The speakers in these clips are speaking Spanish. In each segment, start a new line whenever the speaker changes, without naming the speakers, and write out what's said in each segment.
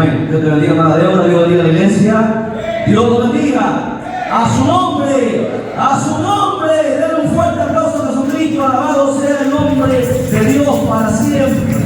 Amén. Dios te bendiga, hermana Débora. Dios bendiga a la iglesia. Dios lo bendiga. A su nombre. A su nombre. Denle un fuerte aplauso a Jesucristo. Alabado sea el nombre de Dios para siempre.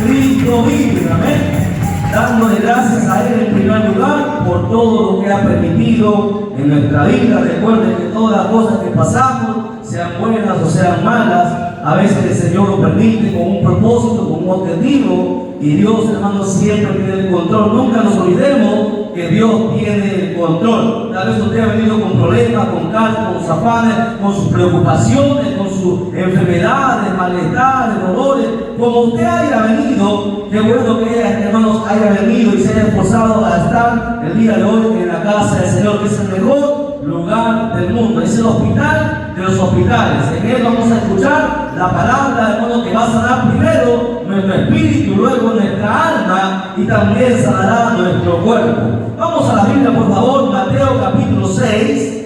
Cristo vive. Amén. Dándole gracias a Él en primer lugar por todo lo que ha permitido en nuestra vida. Recuerden que todas las cosas que pasamos, sean buenas o sean malas, a veces el Señor lo permite con un propósito, con un objetivo, y Dios, hermanos, siempre tiene el control. Nunca nos olvidemos que Dios tiene el control. Tal vez usted ha venido con problemas, con cargas, con sus afanes, con sus preocupaciones, con sus enfermedades, malestares, dolores. Como usted haya venido, qué bueno que hermanos haya venido y se haya esforzado a estar el día de hoy en la casa del Señor, que es el mejor lugar del mundo. Es el hospital de los hospitales. En él vamos a escuchar la palabra, hermano, que va a sanar primero nuestro espíritu, luego nuestra alma, y también sanará nuestro cuerpo. Vamos a la Biblia, por favor. Mateo capítulo 6.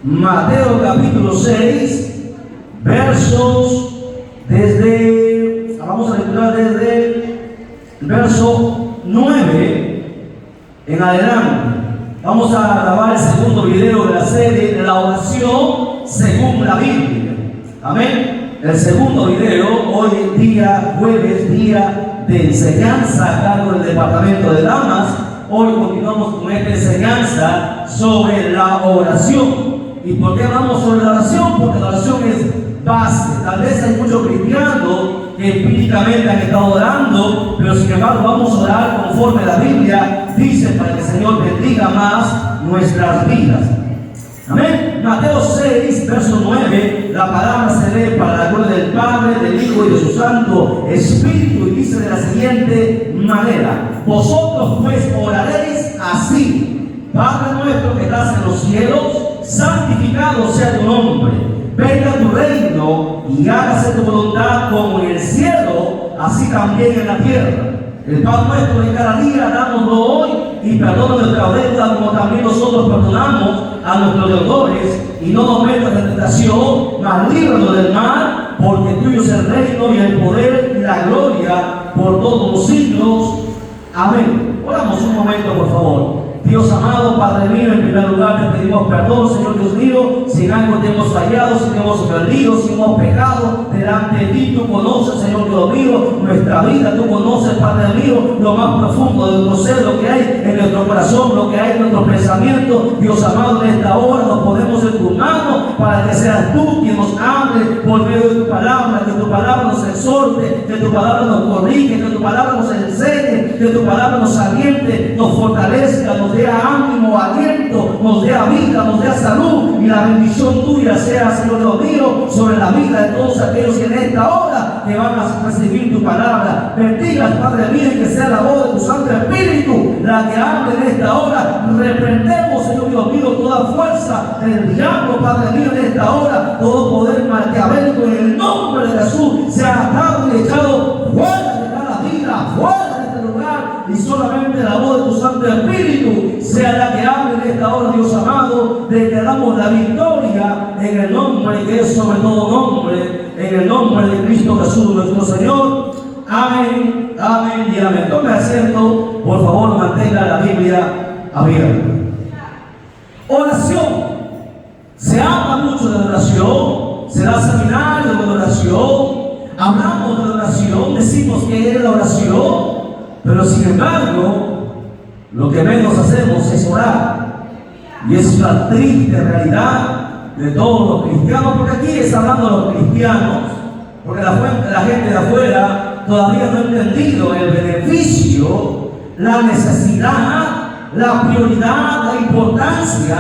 Mateo capítulo 6, versos vamos a lecturar desde el verso 9 en adelante. Vamos a grabar el segundo video de la serie de la oración según la Biblia. Amén. El segundo video, hoy día jueves, día de enseñanza a cargo del departamento de damas. Hoy continuamos con esta enseñanza sobre la oración. ¿Y por qué hablamos sobre la oración? Porque la oración es base. Tal vez hay muchos cristianos que empíricamente han estado orando, pero sin embargo vamos a orar conforme la Biblia dice, para que el Señor bendiga más nuestras vidas. Amén. Mateo 6, verso 9, la palabra se lee para la gloria del Padre, del Hijo y de su Santo Espíritu, y dice de la siguiente manera: vosotros pues oraréis así: Padre nuestro que estás en los cielos, santificado sea tu nombre, venga tu reino y hágase tu voluntad como en el cielo, así también en la tierra. El pan nuestro de cada día, dánoslo hoy, y perdona nuestra deuda como también nosotros perdonamos a nuestros deudores, y no nos metas en tentación, mas líbranos del mal, porque tuyo es el reino y el poder y la gloria por todos los siglos. Amén. Oramos un momento, por favor. Dios amado, Padre mío, en primer lugar te pedimos perdón, Señor Dios mío, si en algo te hemos fallado, si te hemos perdido, si hemos pecado delante de ti. Tú conoces, Señor Dios mío, nuestra vida. Tú conoces, Padre mío, lo más profundo de nuestro ser, lo que hay en nuestro corazón, lo que hay en nuestro pensamiento. Dios amado, en esta hora nos ponemos en tus manos para que seas tú quien nos hable por medio de tu palabra, que tu palabra nos exhorte, que tu palabra nos corrige, que tu palabra nos enseñe, que tu palabra nos aliente, nos fortalezca, nos dé ánimo, aliento, nos dé vida, nos dé salud, y la bendición tuya sea, Señor Dios mío, sobre la vida de todos aquellos que en esta hora que van a recibir tu palabra. Bendiga, Padre mío, y que sea la voz de tu Santo Espíritu la que hable en esta hora. Reprendemos, Señor Dios mío, toda fuerza del diablo, Padre mío, en esta hora, todo poder maquiavélico, en el nombre de Jesús, sea atado y echado fuera de cada vida, fuera, y solamente la voz de tu Santo Espíritu sea la que hable en esta hora, Dios amado, de que damos la victoria en el nombre que es sobre todo nombre, en el nombre de Cristo Jesús nuestro Señor. Amén, amén y amén. Tome asiento, por favor, mantenga la Biblia abierta. Oración. Se habla mucho de oración, se da seminario de oración, hablamos de oración, decimos que es la oración. Pero sin embargo, lo que menos hacemos es orar. Y es una triste realidad de todos los cristianos, porque aquí está hablando de los cristianos, porque la gente de afuera todavía no ha entendido el beneficio, la necesidad, la prioridad, la importancia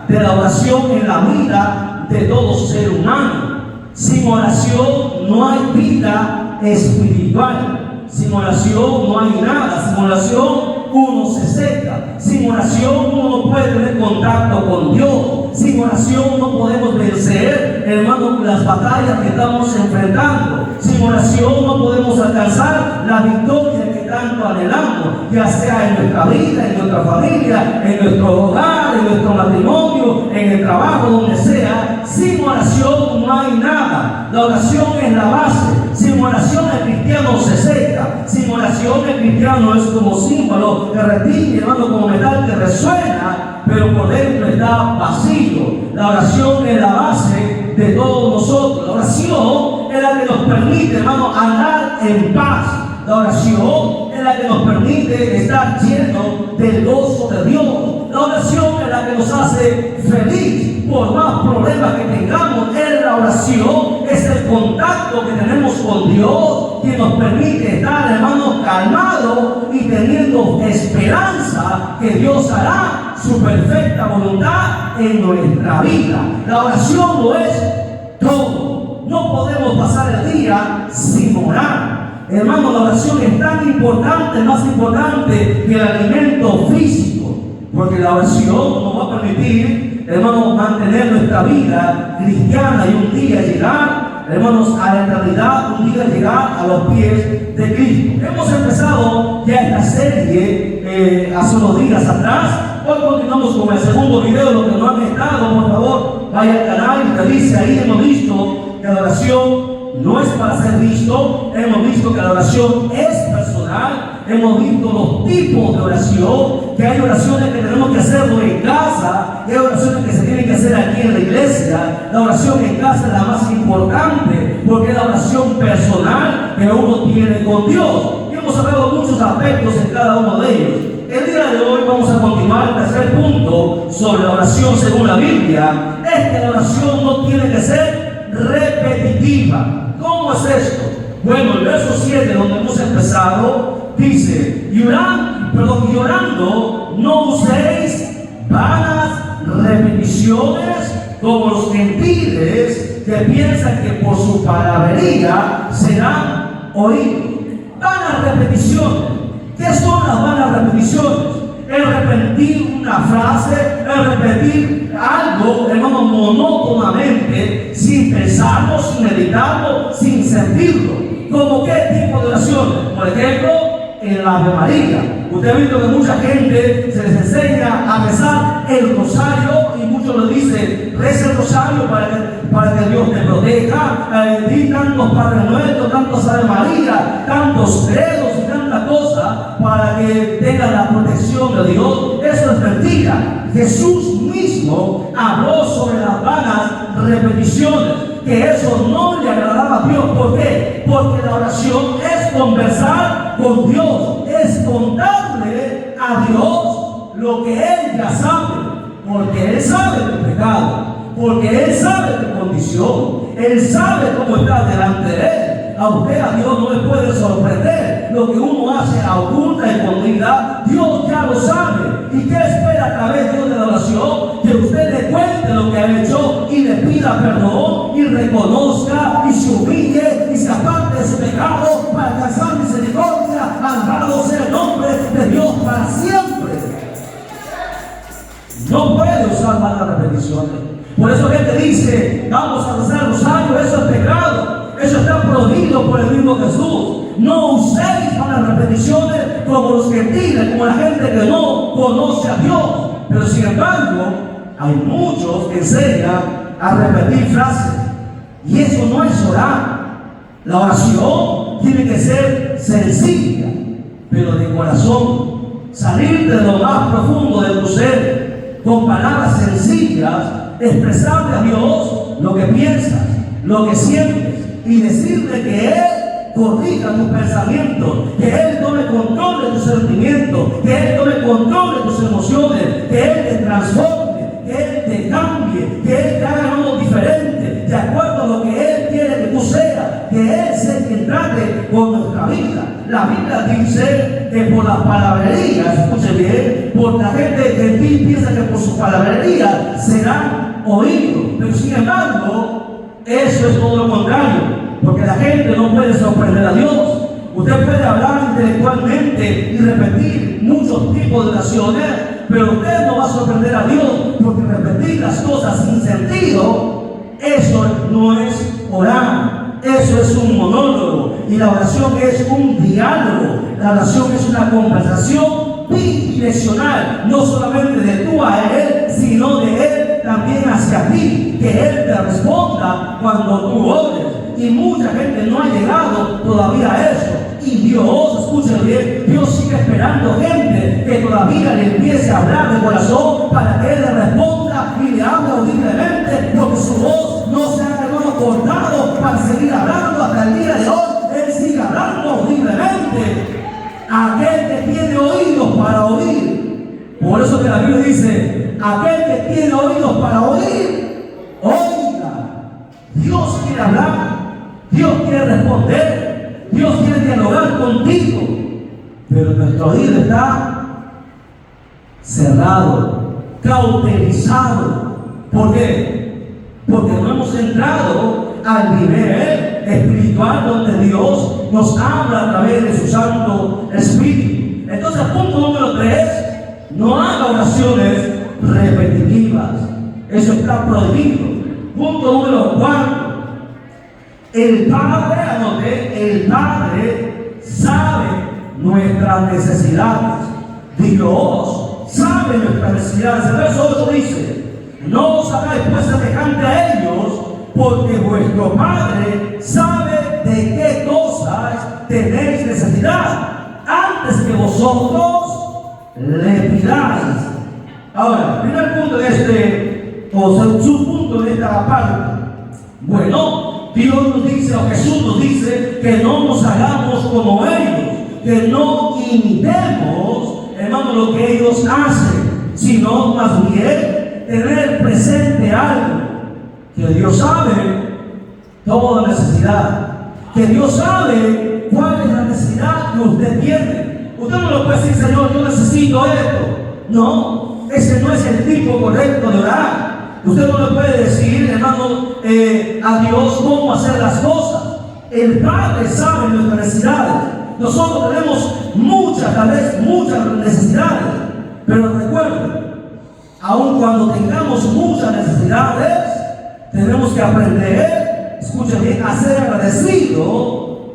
de la oración en la vida de todo ser humano. Sin oración no hay vida espiritual. Sin oración no hay nada. Sin oración uno se seca. Sin oración uno no puede tener contacto con Dios. Sin oración no podemos vencer, hermano, las batallas que estamos enfrentando. Sin oración no podemos alcanzar la victoria que tanto anhelamos, ya sea en nuestra vida, en nuestra familia, en nuestro hogar, en nuestro matrimonio, en el trabajo, donde sea. Sin oración no hay nada. La oración es la base. Sin oración el cristiano se seca. Sin oración el cristiano es como símbolo que retiñe, hermano, como metal que resuena, pero por dentro está vacío. La oración es la base de todos nosotros. La oración es la que nos permite, hermano, andar en paz. La oración es la que nos permite estar llenos del gozo de Dios. La oración es la que nos hace feliz. Por más problemas que tengamos, en la oración es el contacto que tenemos con Dios que nos permite estar, hermanos, calmados y teniendo esperanza que Dios hará su perfecta voluntad en nuestra vida. La oración lo es todo. No podemos pasar el día sin orar. Hermano, la oración es tan importante, más importante que el alimento físico, porque la oración nos va a permitir, hermanos, mantener nuestra vida cristiana y un día llegar, hermanos, a la eternidad, un día llegar a los pies de Cristo. Hemos empezado ya esta serie hace unos días atrás. Hoy continuamos con el segundo video. Los que no han estado, por favor, vaya al canal y revise. Ahí hemos visto que la oración no es para ser visto. Hemos visto que la oración es personal. Hemos visto los tipos de oración, que hay oraciones que tenemos que hacerlo en casa, y hay oraciones que se tienen que hacer aquí en la iglesia. La oración en casa es la más importante, porque es la oración personal que uno tiene con Dios. Y hemos hablado de muchos aspectos en cada uno de ellos. El día de hoy vamos a continuar el tercer punto sobre la oración según la Biblia. Es que la oración no tiene que ser repetitiva. ¿Cómo es esto? Bueno, el verso 7, donde hemos empezado, dice: llorando no uséis vanas repeticiones como los gentiles que piensan que por su palabrería serán oídos. Vanas repeticiones. ¿Qué son las vanas repeticiones? El repetir una frase, el repetir algo, hermano, monótonamente, sin pensarlo, sin meditarlo, sin sentirlo. ¿Cómo qué tipo de oraciones? Por ejemplo, en la Ave María. Usted ha visto que mucha gente se les enseña a rezar el rosario y muchos le dicen: reza el rosario para que Dios te proteja. Di tantos Padres Nuestros, tantos Ave María, tantos credos y tantas cosas para que tenga la protección de Dios. Eso es mentira. Jesús mismo habló sobre las vanas repeticiones, que eso no le agradaba a Dios. ¿Por qué? Porque la oración es conversar con Dios, es contarle a Dios lo que Él ya sabe, porque Él sabe tu pecado, porque Él sabe tu condición, Él sabe cómo estás delante de Él. A usted, a Dios, no le puede sorprender lo que uno hace a oculta y escondida. Dios ya lo sabe. ¿Y qué espera a través de Dios de la oración? Que usted le cuente lo que ha hecho y le pida perdón y reconozca y se humille y se aparte de su pecado para alcanzar misericordia. Alabado sea el nombre de Dios para siempre. No puede usar malas repeticiones. Por eso que te dice: vamos a rezar el rosario. Eso es pecado. Eso está prohibido por el mismo Jesús. No uséis malas repeticiones como los gentiles, como la gente que no conoce a Dios. Pero sin embargo, hay muchos que enseñan a repetir frases, y eso no es orar. La oración tiene que ser sencilla, pero de corazón. Salir de lo más profundo de tu ser, con palabras sencillas, expresarle a Dios lo que piensas, lo que sientes, y decirle que Él corrija tus pensamientos, que Él tome control de tus sentimientos, que Él tome control de tus emociones, que Él te transforme, que Él te cambie, que Él te haga algo diferente, de acuerdo a lo que Él quiere que tú seas, que Él sea quien trate con nuestra vida. La Biblia dice que por las palabrerías, escuche bien, por la gente que piensa que por sus palabrerías serán oídos, pero sin embargo, eso es todo lo contrario, porque la gente no puede sorprender a Dios. Usted puede hablar intelectualmente y repetir muchos tipos de oraciones, pero usted no va a sorprender a Dios, porque repetir las cosas sin sentido, eso no es orar. Eso es un monólogo, y la oración es un diálogo. La oración es una conversación bidireccional, no solamente de tú a Él, sino de Él también hacia ti, que Él te responda cuando tú ores. Y mucha gente no ha llegado todavía a eso. Y Dios, escuchen bien, Dios sigue esperando gente que todavía le empiece a hablar de corazón para que Él le responda y le hable audiblemente, porque su voz no se ha cortado para seguir hablando hasta el día de hoy. Él sigue hablando audiblemente. Aquel que tiene oídos para oír. Por eso que la Biblia dice, aquel que tiene oídos para oír, oiga. Dios quiere hablar, Dios quiere responder, Dios quiere dialogar contigo, pero nuestro oído está cerrado, cauterizado. ¿Por qué? Porque no hemos entrado al nivel espiritual donde Dios nos habla a través de su Santo Espíritu. Entonces, punto número 3, no haga oraciones repetitivas. Eso está prohibido. Punto número 4, el Padre, anote, el Padre sabe nuestras necesidades. Dios sabe nuestras necesidades. El verso 8 dice, no os hagáis pues semejante a ellos, porque vuestro Padre sabe de qué cosas tenéis necesidad, antes que vosotros le pidáis. Ahora, primer punto de su punto de esta parte. Bueno, Dios nos dice, o Jesús nos dice, que no nos hagamos como ellos, que no imitemos, hermano, lo que ellos hacen, sino más bien tener presente algo, que Dios sabe toda necesidad, que Dios sabe cuál es la necesidad que usted tiene. Usted no lo puede decir, Señor, yo necesito esto. No, ese no es el tipo correcto de orar. Usted no le puede decir, hermano, a Dios cómo hacer las cosas. El Padre sabe nuestras necesidades. Nosotros tenemos tal vez muchas necesidades, pero recuerden, aun cuando tengamos muchas necesidades, tenemos que aprender, escuchen bien, a ser agradecido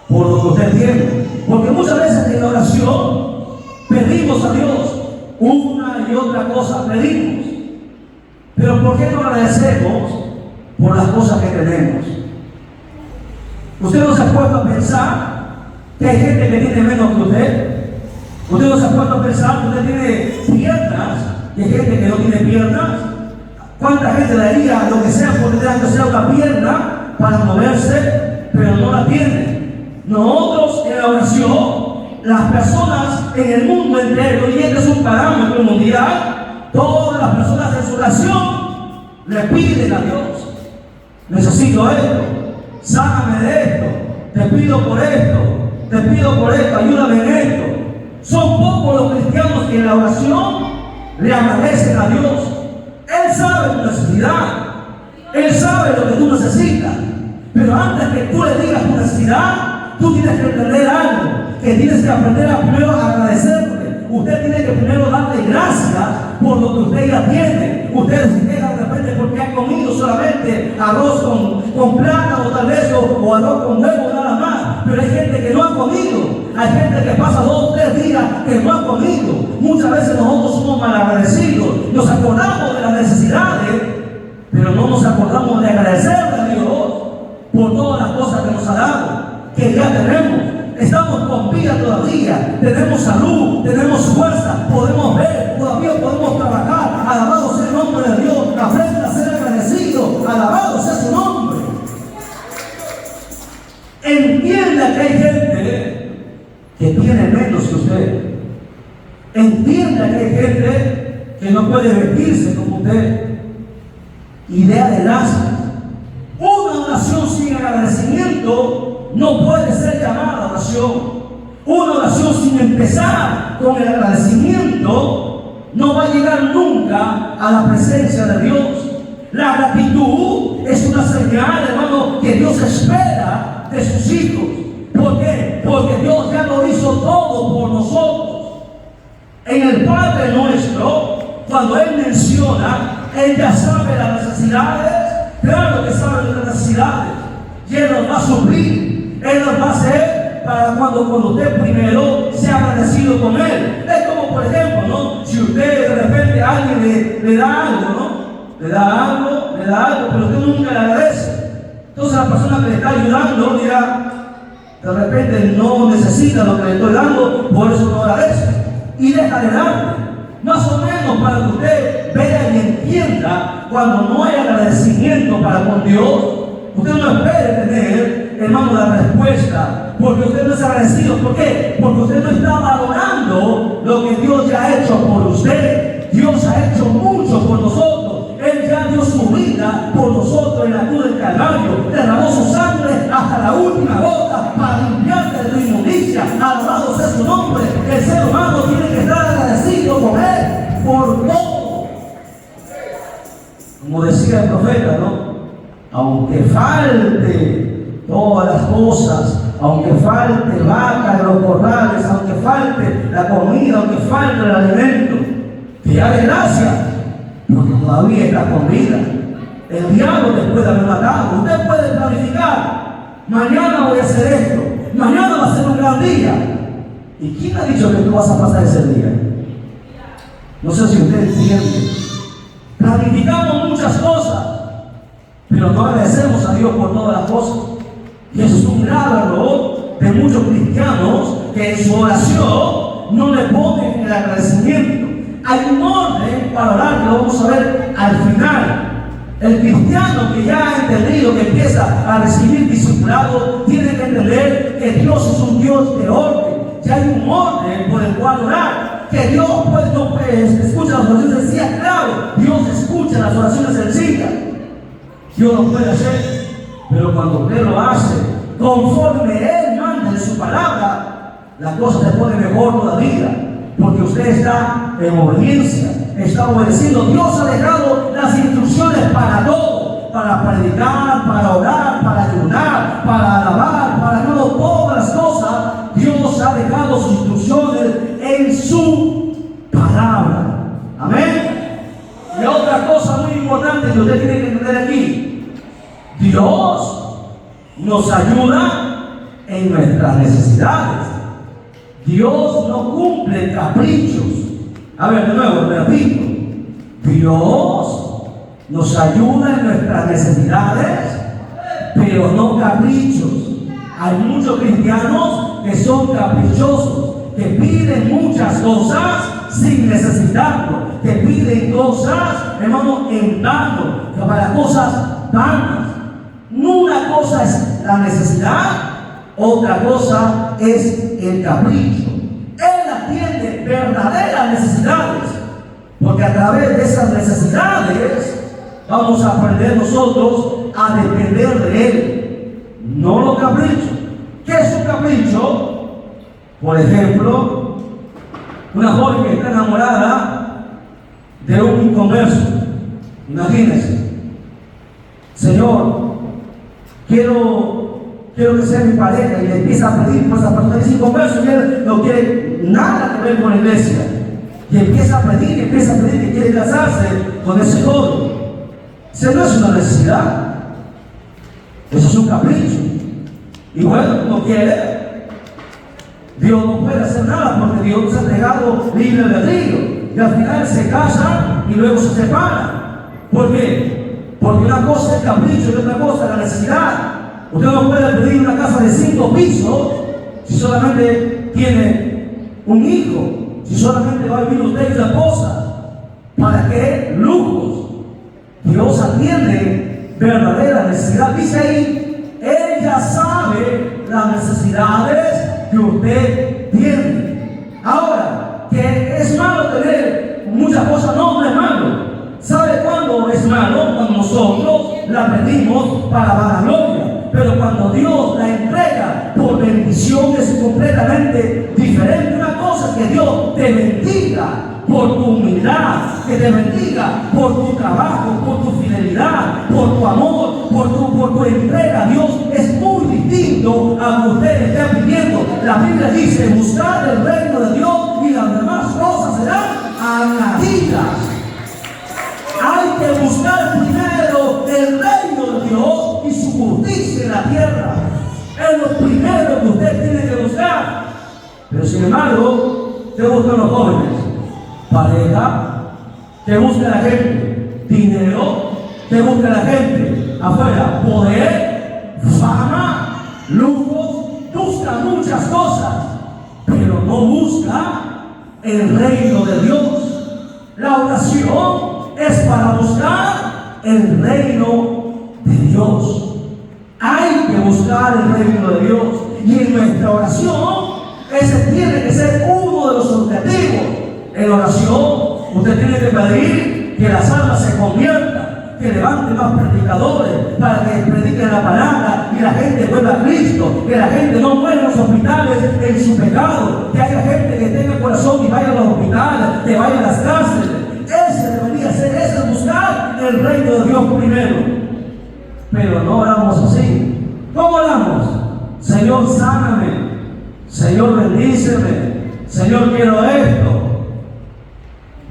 por lo que usted tiene. Porque muchas veces en la oración pedimos a Dios una y otra cosa, pedimos. Pero ¿por qué no agradecemos por las cosas que tenemos? ¿Usted no se ha puesto a pensar que hay gente que tiene menos que usted? ¿Usted no se ha puesto a pensar que usted tiene piernas y hay gente que no tiene piernas? ¿Cuánta gente daría lo que sea por tener que sea una pierna para moverse, pero no la tiene? Nosotros en la oración, las personas en el mundo entero, y este es un parámetro mundial, todas las personas en su oración le piden a Dios, necesito esto, sáname de esto, te pido por esto, ayúdame en esto. Son pocos los cristianos que en la oración le agradecen a Dios. Él sabe tu necesidad, Él sabe lo que tú necesitas, pero antes que tú le digas tu necesidad, tú tienes que entender algo, que tienes que aprender a primero agradecerle. Usted tiene que primero darle gracias por lo que usted ya tiene. Usted se queja de repente porque ha comido solamente arroz con plátano tal vez, o arroz con huevo nada más, pero hay gente que no ha comido. Hay gente que pasa 2 o 3 días que no ha comido. Muchas veces nosotros somos malagradecidos, nos acordamos de las necesidades, pero no nos acordamos de agradecerle a Dios por todas las cosas que nos ha dado, que ya tenemos. Estamos con vida todavía, tenemos salud, tenemos fuerza, podemos ver, todavía podemos trabajar. Alabado sea el nombre de Dios. Aprenda a ser agradecido, alabado sea su nombre. Entienda que hay gente que tiene menos que usted. Entienda que hay gente que no puede vestirse como usted. Idea de lástima. Una oración sin agradecimiento no puede ser llamada oración. Una oración sin empezar con el agradecimiento no va a llegar nunca a la presencia de Dios. La gratitud es una señal, hermano, que Dios espera de sus hijos. ¿Por qué? Porque Dios ya lo hizo todo por nosotros. En el Padre Nuestro, cuando Él menciona, Él ya sabe las necesidades. Claro que sabe las necesidades. Y Él nos va a suplir. Él nos va a hacer para cuando usted primero sea agradecido con Él. Es como, por ejemplo, ¿no? Si usted de repente a alguien le da algo, ¿no? Le da algo, pero usted nunca le agradece. Entonces la persona que le está ayudando dirá, de repente no necesita lo que le estoy dando, por eso no agradece. Y deja de darle. Más o menos para que usted vea y entienda, cuando no hay agradecimiento para con Dios, usted no espere tener, hermano, la respuesta, porque usted no es agradecido. ¿Por qué? Porque usted no está valorando lo que Dios ya ha hecho por usted. Dios ha hecho mucho por nosotros. Él ya dio su vida por nosotros en la cruz del Calvario. Derramó su sangre hasta la última gota para limpiarte de tu inmundicia. Alabado sea su nombre. El ser humano tiene que estar agradecido con Él por todo. Como decía el profeta, ¿no? Aunque falte todas las cosas, aunque falte vaca en los corrales, aunque falte la comida, aunque falte el alimento, que dale gracias, porque todavía está con vida. El diablo te puede haber matado. Usted puede planificar, mañana voy a hacer esto, mañana va a ser un gran día. ¿Y quién ha dicho que tú vas a pasar ese día? No sé si usted entiende. Planificamos muchas cosas, pero no agradecemos a Dios por todas las cosas. Y eso es un grave error de muchos cristianos que en su oración no le ponen el agradecimiento. Hay un orden para orar que lo vamos a ver al final. El cristiano que ya ha entendido, que empieza a recibir discipulado, tiene que entender que Dios es un Dios de orden. Ya hay un orden por el cual orar. Que Dios escucha las oraciones sencillas, claro. Dios escucha las oraciones sencillas. Dios lo puede hacer, pero cuando usted lo hace conforme Él manda en su palabra, la cosa se pone mejor todavía. Porque usted está en obediencia, está obedeciendo. Dios ha dejado las instrucciones para todo, para predicar, para orar, para ayunar, para alabar, para todas las cosas. Dios ha dejado sus instrucciones en su palabra. Amén. Y otra cosa muy importante que usted tiene que entender aquí: Dios nos ayuda en nuestras necesidades. Dios no cumple caprichos. A ver, de nuevo, repito. Dios nos ayuda en nuestras necesidades, pero no caprichos. Hay muchos cristianos que son caprichosos, que piden muchas cosas sin necesitarlo, que piden cosas, hermano, en vano, que para cosas vanas. Una cosa es la necesidad, otra cosa es el capricho. Él atiende verdaderas necesidades, porque a través de esas necesidades vamos a aprender nosotros a depender de Él, no los caprichos. ¿Qué es un capricho? Por ejemplo, una joven que está enamorada de un comercio. Imagínense: Señor, quiero que sea mi pareja, y le empieza a pedir por esa persona sin comercio, y él no quiere nada que ver con la iglesia, y empieza a pedir que quiere casarse con ese joven. Eso no es una necesidad, eso es un capricho. Y bueno, no quiere, Dios no puede hacer nada, porque Dios nos ha entregado libre albedrío, y al final se casan y luego se separan. ¿Por qué? Porque una cosa es capricho y otra cosa es la necesidad. Usted no puede pedir una casa de 5 pisos si solamente tiene un hijo, si solamente va a vivir usted y su esposa. ¿Para qué lujos? Dios atiende verdadera necesidad. Dice ahí, Él ya sabe las necesidades que usted tiene. Ahora, que es malo tener muchas cosas, no es malo. ¿Sabe cuándo es malo? Cuando nosotros la pedimos para vanagloria. Pero cuando Dios la entrega por bendición, es completamente diferente. Una cosa es que Dios te bendiga por tu humildad, que te bendiga por tu trabajo, por tu fidelidad, por tu amor, por tu entrega. Dios es muy distinto a lo que usted esté pidiendo. La Biblia dice: buscar el reino de Dios y las demás cosas serán añadidas. Hay que buscar primero el reino de Dios y su justicia en la tierra. Es lo primero que usted tiene que jóvenes? Pareja. ¿Qué busca la gente? Dinero. ¿Qué busca la gente? Afuera, poder, fama, lujos. Busca muchas cosas, pero no busca el reino de Dios. La oración es para buscar el reino de Dios. Hay que buscar el reino de Dios. Y en nuestra oración, ese tiene que ser uno de los objetivos. En oración, usted tiene que pedir que las almas se conviertan, que levante más predicadores para que prediquen la palabra y la gente vuelva a Cristo, que la gente no muera en los hospitales en su pecado, que haya gente que tenga corazón y vaya a los hospitales, que vaya a las cárceles. Ese debería ser, ese es buscar el reino de Dios primero. Pero no oramos así. ¿Cómo oramos? Señor, sáname. Señor, bendíceme. Señor, quiero esto.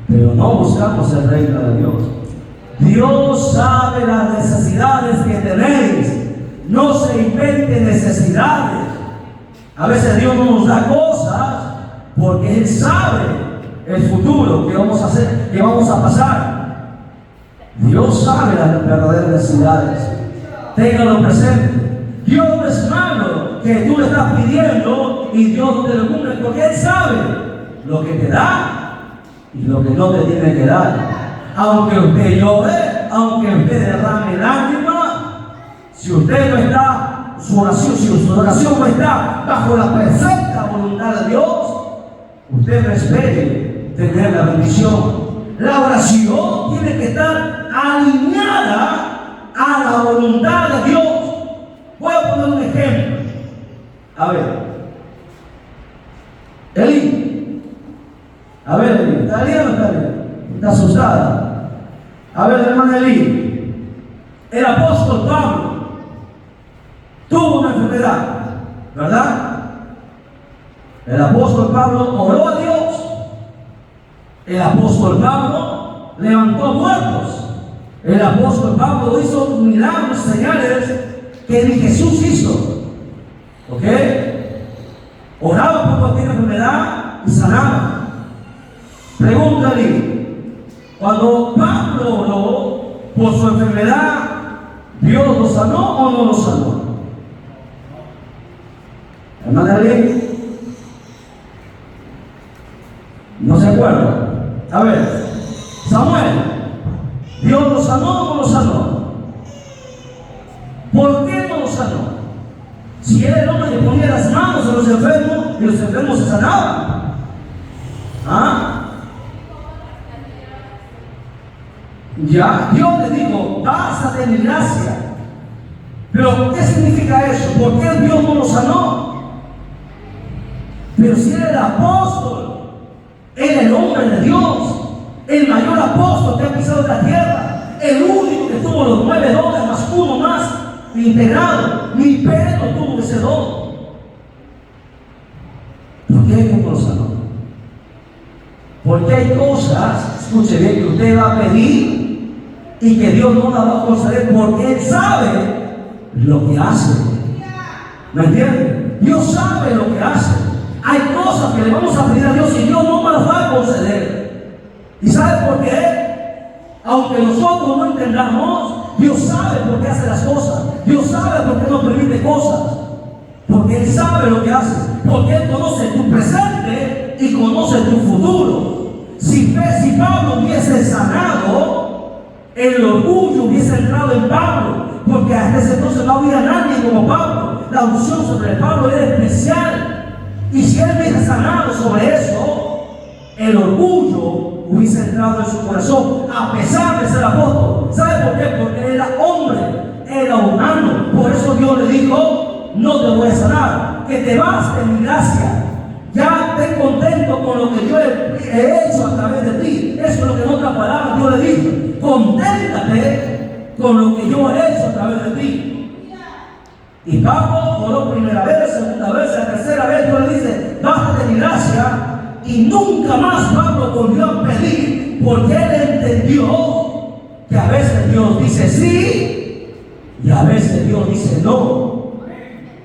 Pero no buscamos el reino de Dios. Dios sabe las necesidades que tenéis. No se inventen necesidades. A veces Dios no nos da cosas porque Él sabe el futuro que vamos a hacer, que vamos a pasar. Dios sabe las verdaderas necesidades. Téngalo presente. Dios no es malo que tú le estás pidiendo y Dios no te lo cumple, porque Él sabe lo que te da y lo que no te tiene que dar. Aunque usted llore, aunque usted derrame lágrimas, si usted no está, su oración no está bajo la perfecta voluntad de Dios, usted no espere tener la bendición. La oración tiene que estar alineada a la voluntad de Dios. Voy a poner un ejemplo. A ver, Eli. A ver, Eli, ¿está bien o no está bien? Está asustada. A ver, hermana Eli. El apóstol Pablo tuvo una enfermedad, ¿verdad? El apóstol Pablo oró a Dios. El apóstol Pablo levantó muertos. El apóstol Pablo hizo milagros, señales que ni Jesús hizo. ¿Ok? Oraba por cualquier enfermedad y sanaba. Pregúntale, cuando Pablo oró por su enfermedad, ¿Dios lo sanó o no lo sanó? Hermana Ali, no se acuerda. A ver, Samuel, ¿Dios lo sanó o no lo sanó? ¿Por qué no lo sanó? Si era el hombre que ponía las manos a los enfermos y los enfermos se sanaban. ¿Ah? Ya, Dios le dijo, bástate en mi gracia. Pero, ¿qué significa eso? ¿Por qué Dios no lo sanó? Pero si era el apóstol, era el hombre de Dios, el mayor apóstol que ha pisado la tierra, el único que tuvo los 9 dones más uno más integrado, ni Pedro tuvo ese don. ¿Por qué Dios no lo sanó? Porque hay cosas, escuche bien, que usted va a pedir y que Dios no la va a conceder porque Él sabe lo que hace. ¿Me entiende? Dios sabe lo que hace. Hay cosas que le vamos a pedir a Dios y Dios no me las va a conceder. ¿Y sabe por qué? Aunque nosotros no entendamos, Dios sabe por qué hace las cosas. Dios sabe por qué no permite cosas. Porque Él sabe lo que hace. Porque Él conoce tu presente y conoce tu futuro. Si Pablo hubiese sanado, el orgullo hubiese entrado en Pablo, porque hasta ese entonces no había nadie como Pablo. La unción sobre Pablo era especial. Y si él hubiese sanado sobre eso, el orgullo hubiese entrado en su corazón, a pesar de ser apóstol. ¿Sabe por qué? Porque él era hombre, era humano. Por eso Dios le dijo, no te voy a sanar, que te baste mi gracia. Ya esté contento con lo que yo he hecho a través de ti. Eso es lo que en otras palabras Dios le dijo. Conténtate con lo que yo he hecho a través de ti. Y Pablo oró primera vez, segunda vez, la tercera vez Dios le dice, bástate mi gracia. Y nunca más Pablo volvió a pedir, porque él entendió que a veces Dios dice sí y a veces Dios dice no.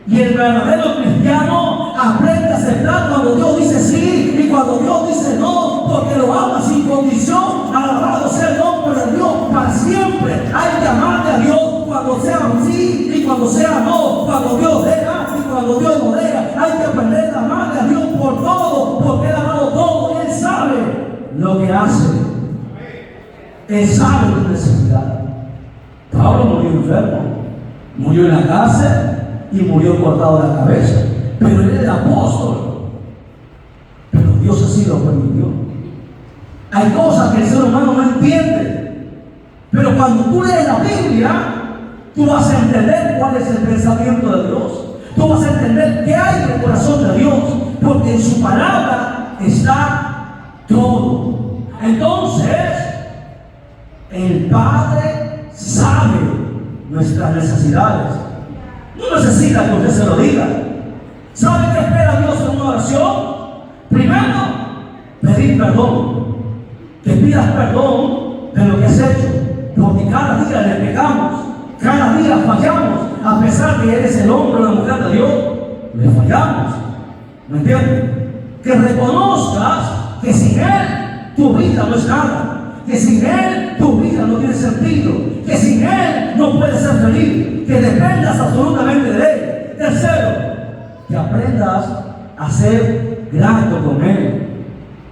Y el verdadero cristiano aprende a aceptar cuando Dios dice sí y cuando Dios dice no, porque lo ama sin condición. Alabado sea el nombre de Dios para siempre. Hay que amarle a Dios cuando sea sí y cuando sea no, cuando Dios deja y cuando Dios no deja. Hay que aprender a amarle a Dios por todo, porque Él ha dado todo y Él sabe lo que hace. Él sabe tu necesidad. Pablo murió enfermo, murió en la cárcel y murió cortado de la cabeza. Pero él era apóstol. Pero Dios así lo permitió. Hay cosas que el ser humano no entiende. Pero cuando tú lees la Biblia, tú vas a entender cuál es el pensamiento de Dios. Tú vas a entender qué hay en el corazón de Dios. Porque en su palabra está todo. Entonces, el Padre sabe nuestras necesidades. No necesita que usted se lo diga. ¿Sabe qué espera Dios en una oración? Primero, pedir perdón. Que pidas perdón de lo que has hecho. Porque cada día le pecamos. Cada día fallamos. A pesar de que eres el hombre o la mujer de Dios, le fallamos. ¿Me entiendes? Que reconozcas que sin Él tu vida no es nada. Que sin Él tu vida no tiene sentido. Que sin Él no puedes ser feliz. Que dependas absolutamente de Él. Tercero, que aprendas a ser grato con Él.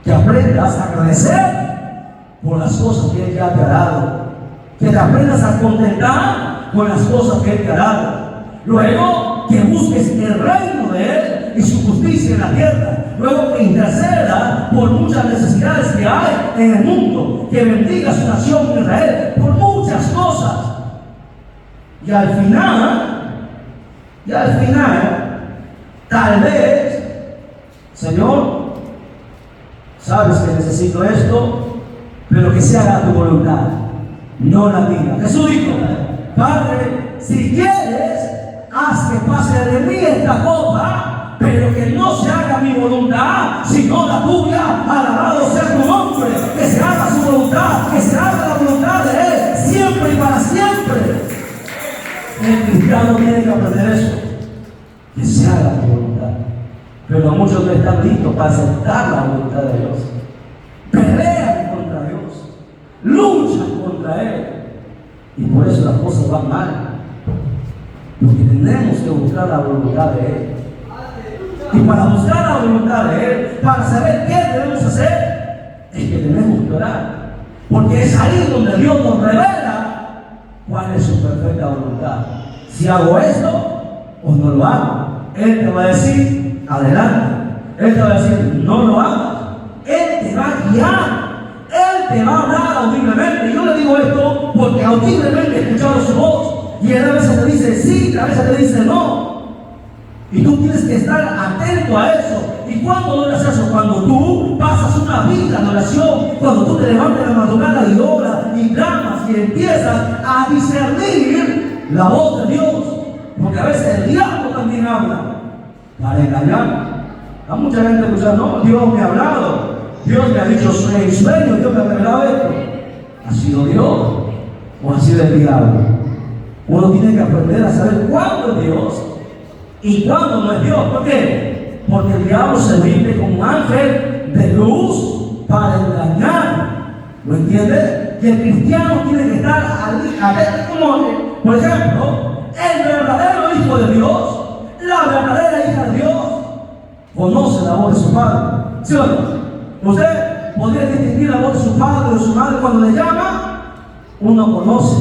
Que aprendas a agradecer por las cosas que Él ya te ha dado. Que te aprendas a contentar con las cosas que Él te ha dado. Luego, que busques el reino de Él y su justicia en la tierra. Luego, que interceda por muchas necesidades que hay en el mundo. Que bendiga su nación Israel por muchas cosas. Y al final, tal vez, Señor, sabes que necesito esto, pero que se haga tu voluntad, no la mía. Jesús dijo, Padre, si quieres, haz que pase de mí esta copa, pero que no se haga mi voluntad, sino la tuya. Alabado sea tu nombre. Que se haga su voluntad, que se haga la voluntad de Él, siempre y para siempre. El cristiano tiene que aprender eso, que se haga tu voluntad. Pero muchos no están listos para aceptar la voluntad de Dios. Pelean contra Dios, luchan contra Él, y por eso las cosas van mal. Porque tenemos que buscar la voluntad de Él. Y para buscar la voluntad de Él, para saber qué debemos hacer, es que tenemos que orar. Porque es ahí donde Dios nos revela cuál es su perfecta voluntad. Si hago esto o no lo hago. Él te va a decir, adelante. Él te va a decir, no lo hagas. Él te va a guiar. Él te va a hablar audiblemente. Yo le digo esto porque audiblemente he escuchado su voz. Y él a veces te dice sí, a veces te dice no. Y tú tienes que estar atento a eso. ¿Y cuándo no haces eso? Cuando tú pasas una vida de oración, cuando tú te levantas en la madrugada y oras y clamas y empiezas a discernir la voz de Dios. Porque a veces el diablo también habla para engañar. Hay mucha gente que dice, no, Dios me ha hablado, Dios me ha dicho en sueño, Dios me ha revelado esto. ¿Ha sido Dios o ha sido el diablo? Uno tiene que aprender a saber cuándo es Dios y cuándo no es Dios. ¿Por qué? Porque el diablo se viste como un ángel de luz para engañar. ¿Lo entiendes? Y el cristiano tiene que estar como, por ejemplo, el verdadero hijo de Dios, la verdadera hija de Dios, conoce la voz de su padre. ¿Sí o no? Usted podría distinguir la voz de su padre o de su madre cuando le llama. Uno conoce,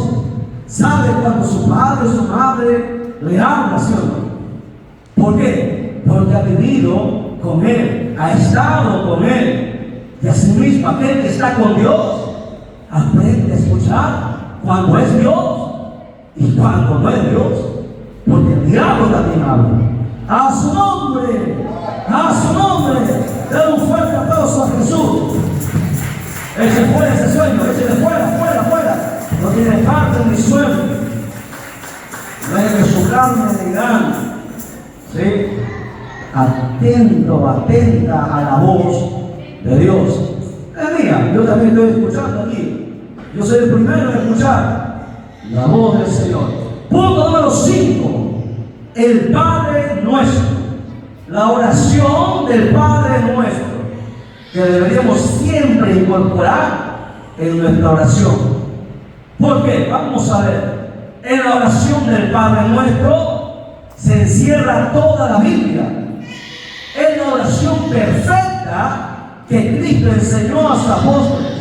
sabe cuando su padre o su madre le habla, ¿sí o no? ¿Por qué? Porque ha vivido con Él, ha estado con Él. Y asimismo, aquel que está con Dios aprende a escuchar cuando es Dios y cuando no es Dios. Porque el diablo también habla. A su nombre, a su nombre. Den un fuerte aplauso a Jesús. Eche fuera ese sueño, échele fuera, fuera, fuera. No tiene parte ni sueño. Deje que su carne le gane. ¿Sí? Atento, atenta a la voz de Dios. Es mía, yo también estoy escuchando aquí. Yo soy el primero en escuchar la voz del Señor. Punto número 5. el Padre nuestro, la oración del Padre nuestro, que deberíamos siempre incorporar en nuestra oración. ¿Por qué? Vamos a ver. En la oración del Padre nuestro se encierra toda la Biblia. Es la oración perfecta que Cristo enseñó a sus apóstoles.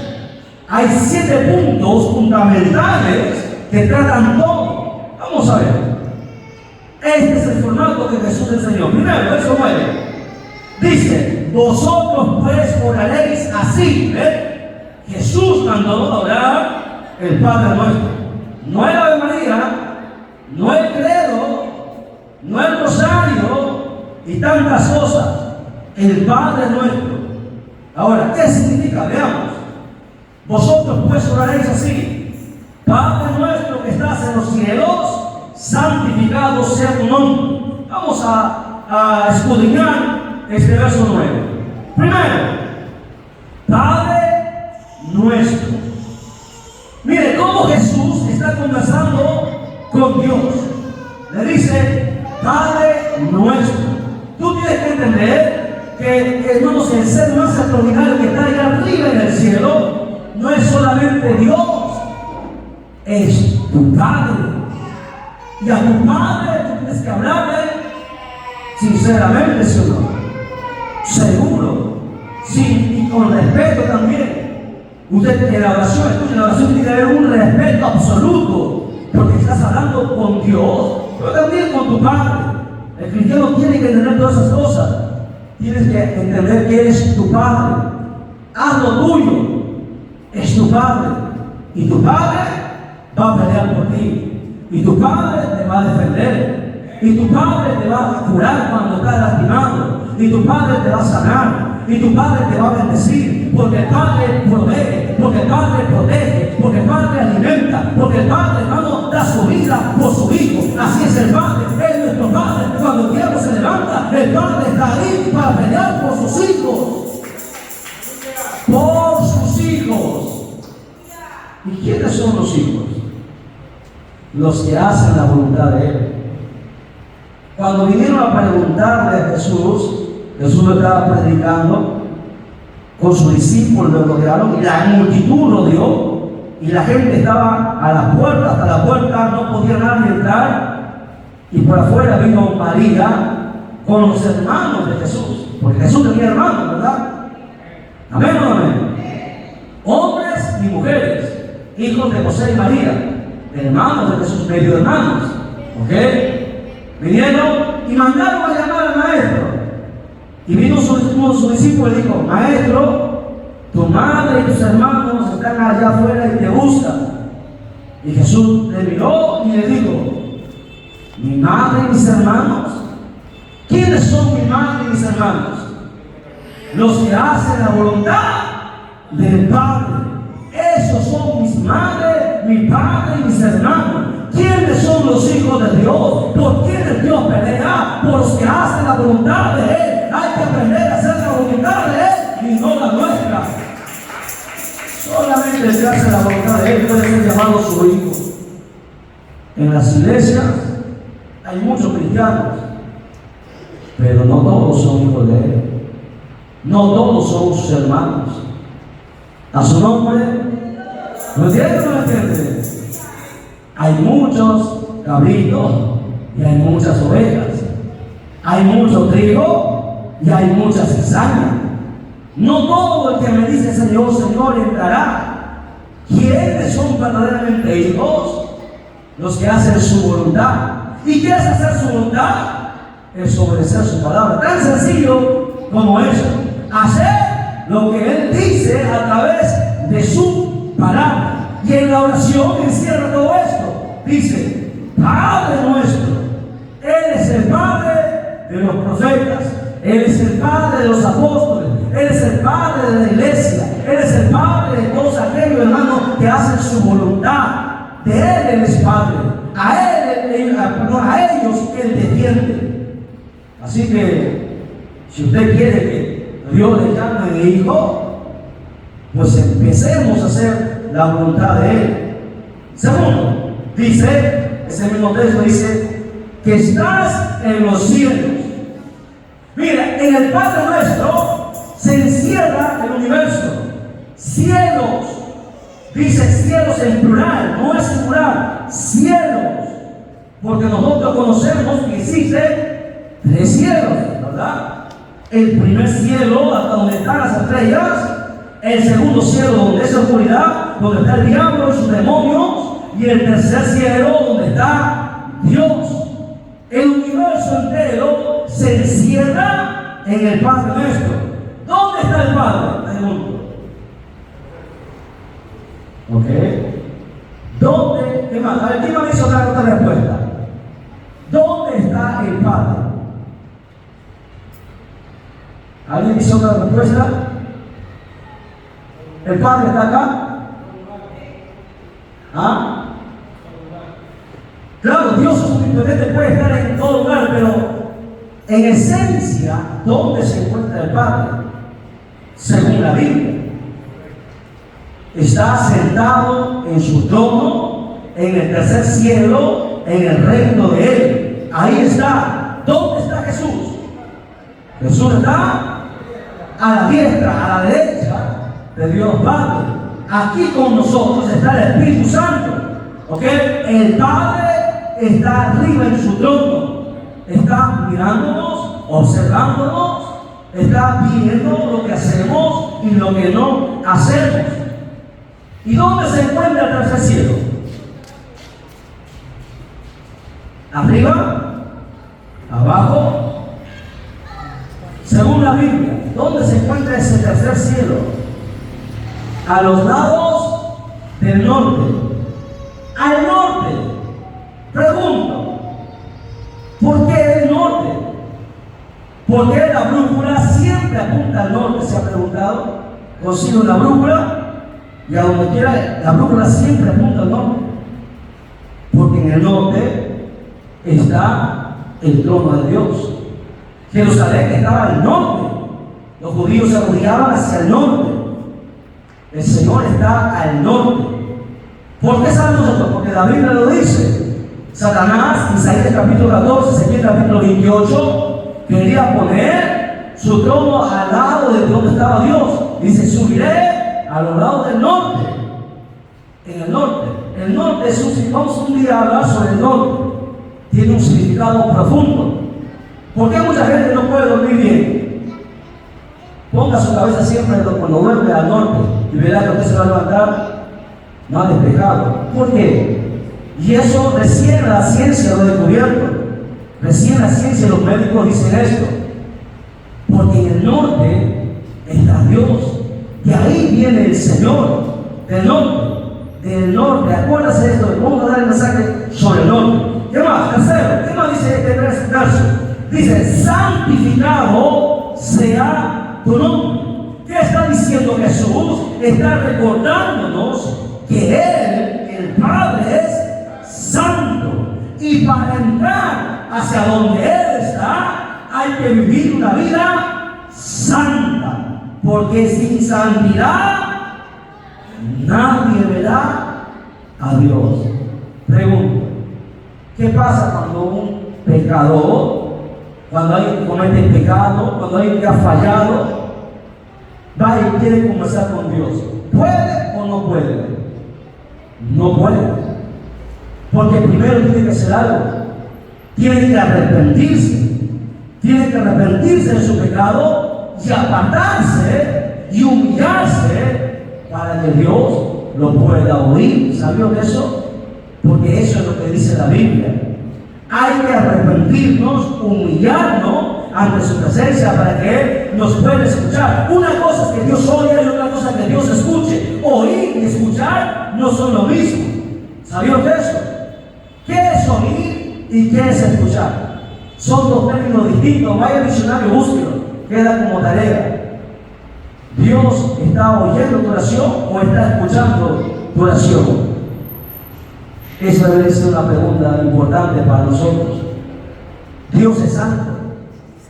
Hay 7 puntos fundamentales que tratan todo. Vamos a ver. Este es el formato que Jesús enseñó. Primero, verso 9. Dice: vosotros pues oraréis así. Jesús mandó orar el Padre nuestro. No el Ave María, no el credo, no el rosario y tantas cosas. El Padre nuestro. Ahora, ¿qué significa? Veamos. Vosotros pues oraréis así: Padre nuestro que estás en los cielos, santificado sea tu nombre. Vamos a escudriñar este verso 9. Primero, Padre nuestro. Mire cómo Jesús está conversando con Dios. Le dice: Padre nuestro. Tú tienes que entender que hermanos, el ser más extraordinario que está allá arriba en el cielo no es solamente Dios, es tu Padre. Y a tu Padre tú tienes que hablarle sinceramente, ¿sí o no? Seguro, sí, y con respeto también. Usted en la oración, escucha, en la oración tiene que haber un respeto absoluto, porque estás hablando con Dios, pero también con tu Padre. El cristiano tiene que entender todas esas cosas. Tienes que entender que eres tu Padre. Haz lo tuyo. Es tu Padre. Y tu Padre va a pelear por ti. Y tu Padre te va a defender. Y tu Padre te va a curar cuando estás lastimado. Y tu Padre te va a sanar. Y tu Padre te va a bendecir. Porque el Padre provee. Porque el Padre protege. Porque el Padre alimenta. Porque el Padre, hermano, da su vida por su Hijo. Así es el Padre. Es nuestro Padre. Cuando el diablo se levanta, el Padre está ahí para pelear por sus hijos. Por sus hijos. ¿Y quiénes son los hijos? Los que hacen la voluntad de Él. Cuando vinieron a preguntarle a Jesús, Jesús lo estaba predicando, con sus discípulos lo rodearon y la multitud rodeó, y la gente estaba a la puerta, hasta la puerta, no podía nadie entrar, y por afuera vino María con los hermanos de Jesús, porque Jesús tenía hermanos, ¿verdad? Amén o no amén. Hombres y mujeres, hijos de José y María, hermanos de Jesús, medio hermanos, ¿ok? Vinieron y mandaron a llamar al maestro. Y vino su discípulo y dijo: Maestro, tu madre y tus hermanos están allá afuera y te buscan. Y Jesús le miró y le dijo: ¿mi madre y mis hermanos? ¿Quiénes son mi madre y mis hermanos? Los que hacen la voluntad del Padre. Esos son mis madres, mi padre y mis hermanos. ¿Quiénes son los hijos de Dios? ¿Por quiénes Dios pelea? Por los que hacen la voluntad de Él. Hay que aprender a hacer la voluntad de Él y no la nuestra. Solamente el que hace la voluntad de Él puede ser llamado su hijo. En las iglesias hay muchos cristianos, pero no todos son hijos de Él. No todos son sus hermanos. A su nombre, ¿no entienden o no entienden? Hay muchos cabritos y hay muchas ovejas. Hay mucho trigo y hay mucha cizaña. No todo el que me dice Señor, Señor entrará. ¿Quiénes son verdaderamente hijos? Los que hacen su voluntad. ¿Y qué es hacer su voluntad? Es obedecer su palabra. Tan sencillo como eso. Hacer lo que Él dice a través de su palabra. Y en la oración encierra todo esto. Dice: Padre nuestro. Él es el Padre de los profetas. Él es el Padre de los apóstoles. Él es el Padre de la iglesia. Él es el Padre de todos aquellos hermanos que hacen su voluntad. De Él es Padre. A ellos Él defiende. Así que, si usted quiere que Dios le llame hijo, pues empecemos a hacer la voluntad de Él. Segundo, dice, ese mismo texto dice, que estás en los cielos. Mira, en el Padre Nuestro se encierra el universo. Cielos, dice cielos en plural, no es singular, cielos, porque nosotros conocemos que existen 3 cielos, ¿verdad? El primer cielo, hasta donde están las estrellas; el segundo cielo, donde es oscuridad, donde está el diablo y sus demonios; y el tercer cielo, donde está Dios. El universo entero se encierra en el Padre Nuestro. ¿Dónde está el Padre? Pregunto. ¿Ok? ¿Dónde? ¿Qué más? A ver, ¿quién me hizo otra respuesta? ¿Dónde está el Padre? ¿Alguien hizo otra respuesta? ¿El Padre está acá? ¿Ah? Claro, Dios omnipotente puede estar en todo lugar, pero en esencia, ¿dónde se encuentra el Padre? Según la Biblia, está sentado en su trono, en el tercer cielo, en el reino de Él. Ahí está. ¿Dónde está Jesús? Jesús está a la diestra, a la derecha de Dios Padre. Aquí con nosotros está el Espíritu Santo. ¿Ok? El Padre está arriba en su trono. Está mirándonos, observándonos, está viendo lo que hacemos y lo que no hacemos. ¿Y dónde se encuentra el tercer cielo? ¿Arriba? ¿Abajo? Según la Biblia, ¿dónde se encuentra ese tercer cielo? A los lados del norte. Al norte. Pregunto, ¿por qué el norte? ¿Por qué la brújula siempre apunta al norte? ¿Se ha preguntado? Consigue una brújula y a donde quiera, la brújula siempre apunta al norte. Porque en el norte está el trono de Dios. Jerusalén estaba al norte. Los judíos se arrodillaban hacia el norte. El Señor está al norte. ¿Por qué sabemos esto? Porque la Biblia lo dice. Satanás, Isaías capítulo 14, Ezequiel capítulo 28, quería poner su trono al lado de donde estaba Dios. Dice, subiré a los lados del norte. En el norte. El norte es un, vamos un día a hablar sobre el norte. Tiene un significado profundo. ¿Por qué mucha gente no puede dormir bien? Ponga su cabeza siempre cuando duerme al norte y verá que usted se va a levantar más despejado. ¿Por qué? Y eso recién la ciencia lo ha descubierto. Recién la ciencia y los médicos dicen esto. Porque en el norte está Dios. De ahí viene el Señor. Del norte. Del norte. Acuérdate de esto. Vamos a dar el mensaje sobre el norte. ¿Qué más? Tercero. ¿Qué más dice este verso? Dice, santificado sea tu nombre. ¿Qué está diciendo Jesús? Está recordándonos que Él, el Padre, es santo. Y para entrar hacia donde Él está, hay que vivir una vida santa. Porque sin santidad nadie verá a Dios. Pregunto, ¿qué pasa cuando un pecador, cuando alguien comete pecado, cuando alguien que ha fallado, va y quiere conversar con Dios? ¿Puede o no puede? No puede. Porque primero tiene que hacer algo. Tiene que arrepentirse. Tiene que arrepentirse de su pecado y apartarse y humillarse para que Dios lo pueda oír. ¿Sabían eso? Porque eso es lo que dice la Biblia. Hay que arrepentirnos, humillarnos ante su presencia para que Él nos pueda escuchar. Una cosa es que Dios oiga y otra cosa es que Dios escuche. Oír y escuchar no son lo mismo. ¿Sabían eso? ¿Qué es oír y qué es escuchar? Son dos términos distintos. Vaya al diccionario, búsquelo. Queda como tarea. ¿Dios está oyendo tu oración o está escuchando tu oración? Esa debe ser una pregunta importante para nosotros. Dios es santo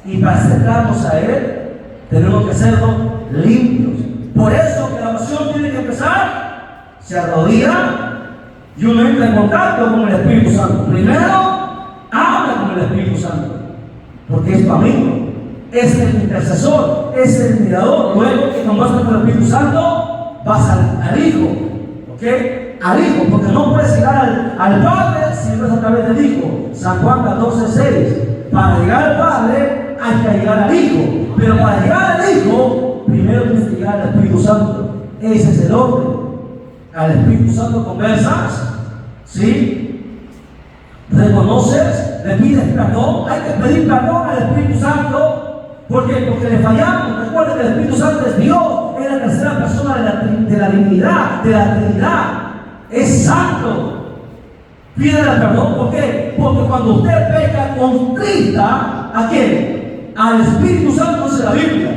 y para acercarnos a Él tenemos que serlo limpios. Por eso que la oración tiene que empezar, se arrodilla y uno entra en contacto con el Espíritu Santo. Primero, habla con el el Espíritu Santo, porque es tu amigo, es el intercesor, es el mediador. Luego que cuando vas con el Espíritu Santo, vas al Hijo, ¿ok? Al Hijo, porque no puedes llegar al Padre si no es a través del Hijo. San Juan 14:6. Para llegar al Padre hay que llegar al Hijo, pero para llegar al Hijo, primero tienes que llegar al Espíritu Santo. Ese es el orden. Al Espíritu Santo conversas, ¿sí? Reconoces, le pides perdón. Hay que pedir perdón al Espíritu Santo. ¿Por qué? Porque le fallamos. Recuerden que el Espíritu Santo es Dios, es la tercera persona de la divinidad, de la Trinidad. Es santo. Pídele perdón. ¿Por qué? Porque cuando usted peca, contrita ¿a quién? Al Espíritu Santo, dice la Biblia.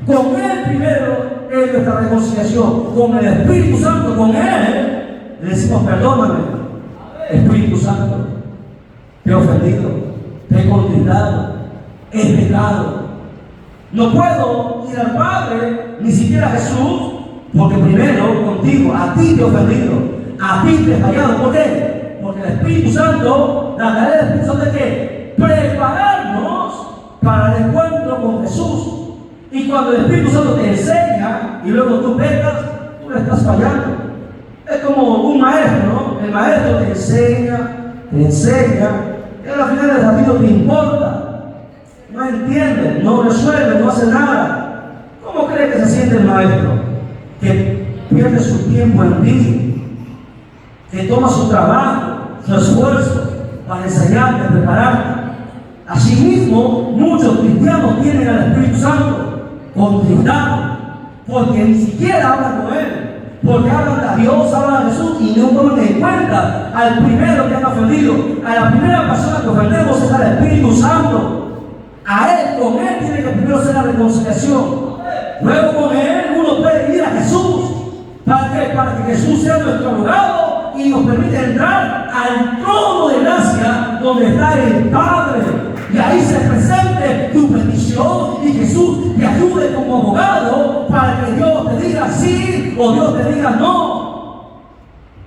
Con Él primero es nuestra reconciliación. Con el Espíritu Santo, con Él, le decimos perdóname, Espíritu Santo. Te he ofendido, te he contritado, he pecado. No puedo ir al Padre, ni siquiera a Jesús, porque primero contigo, a ti te he ofendido, a ti te he fallado. ¿Por qué? Porque el Espíritu Santo, la tarea del Espíritu Santo es que prepararnos para el encuentro con Jesús. Y cuando el Espíritu Santo te enseña y luego tú pecas, tú le estás fallando. Es como un maestro, ¿no? El maestro te enseña, y al final del ratito te importa. No entiende, no resuelve, no hace nada. ¿Cómo cree que se siente el maestro? Que pierde su tiempo en ti, que toma su trabajo, su esfuerzo para enseñarte, prepararte. Asimismo, muchos cristianos tienen al Espíritu Santo contristado, porque ni siquiera hablan con Él, porque hablan a Dios, hablan a Jesús y no toman en cuenta al primero que han ofendido. A la primera persona que ofendemos es al Espíritu Santo. A Él, con Él tiene que primero ser la reconciliación. Luego con Él uno puede ir a Jesús. ¿Para qué? Para que Jesús sea nuestro abogado y nos permite entrar al trono de gracia donde está el Padre. Y ahí se presente tu petición y Jesús te ayude como abogado para que Dios te diga sí o Dios te diga no.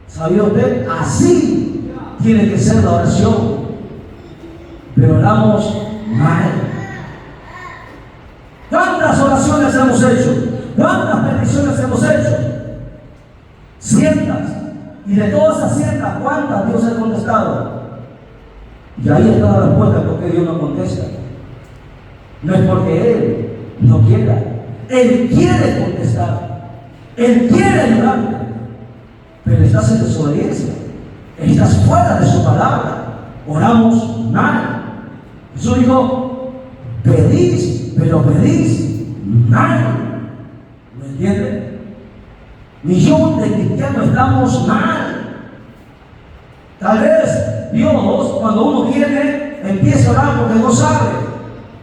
¿Sabía usted? Así tiene que ser la oración. Pero oramos mal. ¿Cuántas oraciones hemos hecho? ¿Cuántas peticiones hemos hecho? Cientos. Y de todas esas cientos, ¿cuántas Dios ha contestado? Y ahí está la respuesta porque Dios no contesta. No es porque Él no quiera. Él quiere contestar. Él quiere ayudarte. Pero estás en desobediencia. Estás fuera de su palabra. Oramos mal. Jesús dijo, pedís, pero pedís mal. ¿Me entienden? Millones de cristianos estamos mal. Tal vez Dios, cuando uno viene, empieza a orar porque no sabe.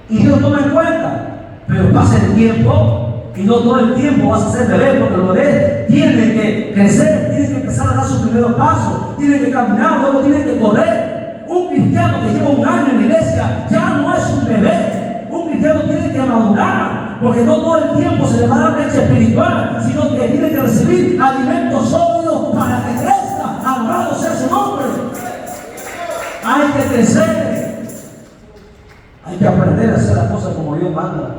Y Dios toma en cuenta. Pero pasa el tiempo y no todo el tiempo vas a ser bebé, porque los bebés tienen que crecer, tienen que empezar a dar sus primeros pasos, tienen que caminar, luego tienen que correr. Un cristiano que lleva un año en la iglesia ya no es un bebé. Un cristiano tiene que madurar, porque no todo el tiempo se le va a dar leche espiritual, sino que tiene que recibir alimentos sólidos para que crezca. Alabado sea su nombre. Hay que crecer. Hay que aprender a hacer las cosas como Dios manda.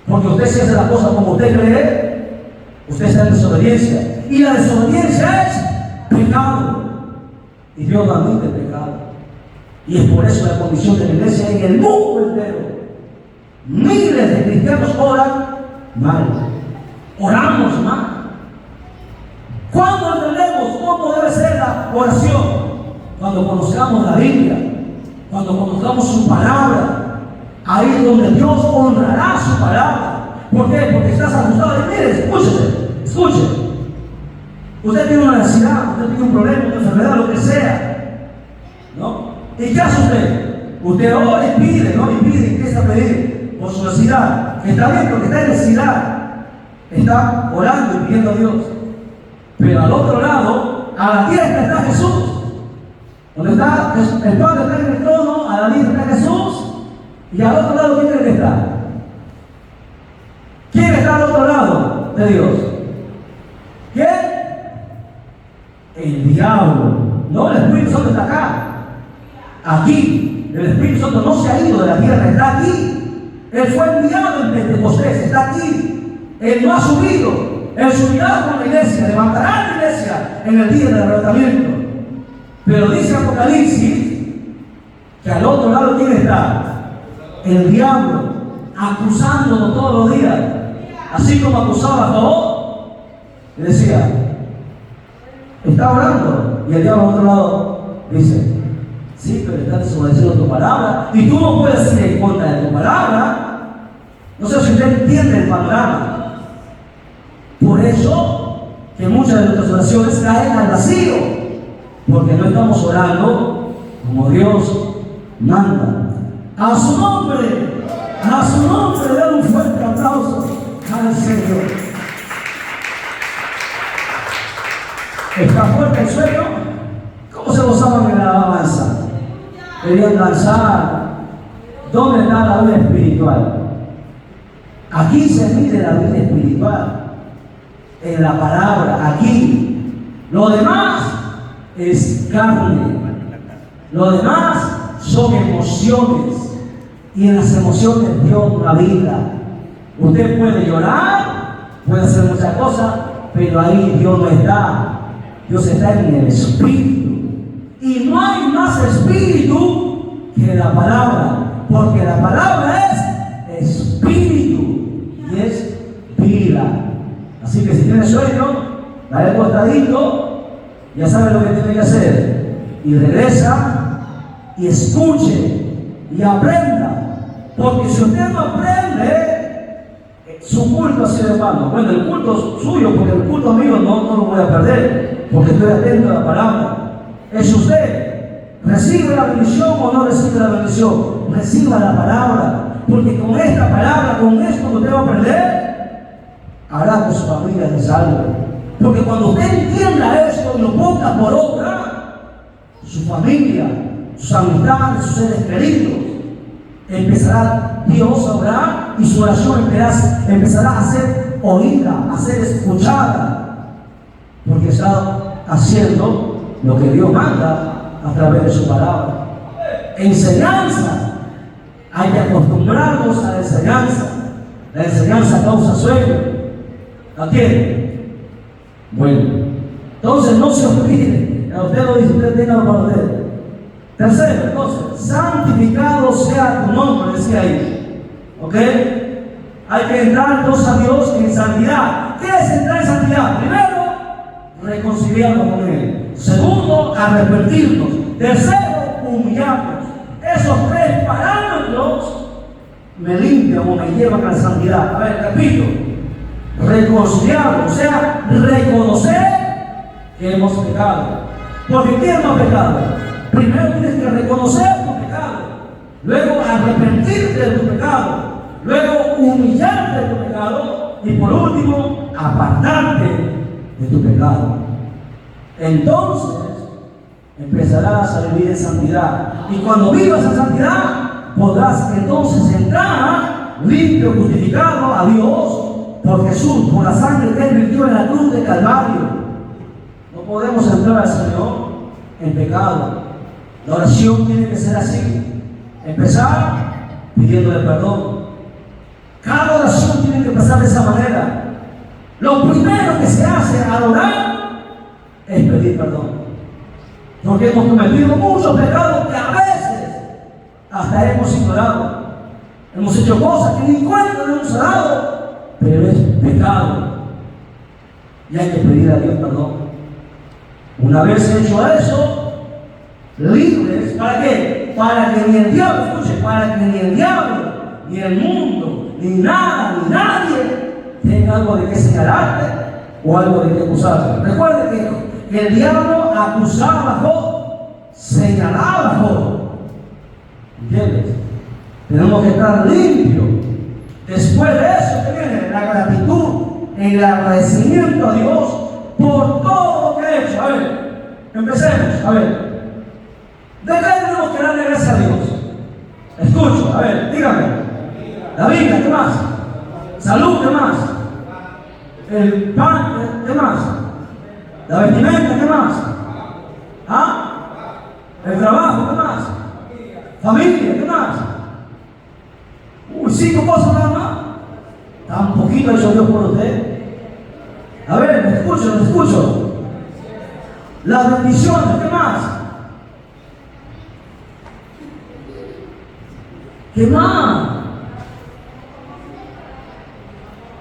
Porque usted si hace las cosas como usted cree, usted está en desobediencia. Y la desobediencia es pecado. Y Dios no admite pecado. Y es por eso la condición de la iglesia en el mundo entero. Miles de cristianos oran mal. Oramos mal. ¿Cuándo entendemos cómo debe ser la oración? Cuando conozcamos la Biblia, cuando conozcamos su palabra. Ahí es donde Dios honrará su palabra. ¿Por qué? Porque estás asustado. Y mire, escuche. Usted tiene una necesidad, usted tiene un problema, una enfermedad, lo que sea, ¿no? ¿Y qué hace usted? Usted ora y pide, ¿no? Y pide y empieza a pedir por su necesidad. Está bien porque está en necesidad. Está orando y pidiendo a Dios. Pero al otro lado, a la diestra está Jesús. Donde está el Padre está en el trono, a la diestra está Jesús. Y al otro lado, ¿quién tiene que estar? ¿Quién está al otro lado de Dios? ¿Quién? El diablo. No, el Espíritu Santo está acá. Aquí. El Espíritu Santo no se ha ido de la tierra, está aquí. Él fue enviado en Pentecostés, está aquí. Él no ha subido. Él subirá con la iglesia, levantará la iglesia en el día del arrebatamiento. Pero dice Apocalipsis que al otro lado, ¿quién está? El diablo, acusándonos todos los días. Así como acusaba a Job, y decía, está orando. Y el diablo al otro lado dice, sí, pero estás desobedeciendo tu palabra. Y tú no puedes ir en contra de tu palabra. No sé si usted entiende el panorama. Por eso que muchas de nuestras oraciones caen al vacío, porque no estamos orando como Dios manda. A su nombre, den un fuerte aplauso al Señor. ¿Está fuerte el sueño? ¿Cómo se gozaban en la alabanza? Querían danzar. ¿Dónde está la vida espiritual? Aquí se mide la vida espiritual. En la palabra, aquí. Lo demás es carne. Lo demás son emociones. Y en las emociones Dios no habita. Usted puede llorar, puede hacer muchas cosas, pero ahí Dios no está. Dios está en el Espíritu. Y no hay más Espíritu que la palabra. Porque la palabra es Espíritu y es vida. Así que si tiene sueño, dale acostadito, ya sabe lo que tiene que hacer. Y regresa y escuche y aprenda. Porque si usted no aprende, su culto ha sido en vano. Bueno, el culto suyo, porque el culto mío no lo voy a perder, porque estoy atento a la palabra. Es usted. ¿Recibe la bendición o no recibe la bendición? Reciba la palabra. Porque con esta palabra, con esto que usted va a aprender, hará que su familia se salve. Porque cuando usted entienda esto y lo ponga por obra, su familia, sus amistades, sus seres queridos, empezará Dios a orar y su oración empezará a ser oída, a ser escuchada, porque está haciendo lo que Dios manda a través de su palabra. Enseñanza, hay que acostumbrarnos a la enseñanza. La enseñanza causa sueño. ¿La tiene? Bueno, entonces no se olvide. A usted lo dice, usted tenga para usted. Tercero, entonces, santificado sea tu nombre, decía ahí. ¿Ok? Hay que entrar entonces a Dios en santidad. ¿Qué es entrar en santidad? Primero, reconciliarnos con Él. Segundo, arrepentirnos. Tercero, humillarnos. Esos tres parámetros me limpian o me llevan a la santidad. A ver, repito. Reconciliarnos, o sea, reconocer que hemos pecado. Porque ¿quién no ha pecado? Primero tienes que reconocer tu pecado, luego arrepentirte de tu pecado, luego humillarte de tu pecado y por último apartarte de tu pecado. Entonces empezarás a vivir en santidad, y cuando vivas en santidad podrás entonces entrar limpio, justificado a Dios por Jesús, por la sangre que Él vertió en la cruz de Calvario. No podemos entrar al Señor en pecado. La oración tiene que ser así. Empezar pidiéndole perdón. Cada oración tiene que empezar de esa manera. Lo primero que se hace al orar es pedir perdón. Porque hemos cometido muchos pecados que a veces hasta hemos ignorado. Hemos hecho cosas que ni cuenta no hemos dado, pero es pecado. Y hay que pedir a Dios perdón. Una vez hecho eso, libres, ¿para qué? Para que ni el diablo, escuche, para que ni el diablo, ni el mundo, ni nada, ni nadie tenga algo de que señalarte o algo de que acusarte. Recuerde que el diablo acusaba a Job, señalaba a Job. ¿Entiendes? Tenemos que estar limpios. Después de eso, ¿qué viene? La gratitud, el agradecimiento a Dios por todo lo que ha hecho. A ver, empecemos. A ver. ¿De qué tenemos que darle gracias a Dios? Escucho, a ver, dígame. La vida, ¿qué más? Salud, ¿qué más? El pan, ¿qué más? La vestimenta, ¿qué más? ¿Ah? El trabajo, ¿qué más? Familia, ¿qué más? Uy, 5 cosas nada más. Tan poquito ha hecho Dios por usted. A ver, me escucho. Las bendiciones, ¿qué más? ¿Qué más?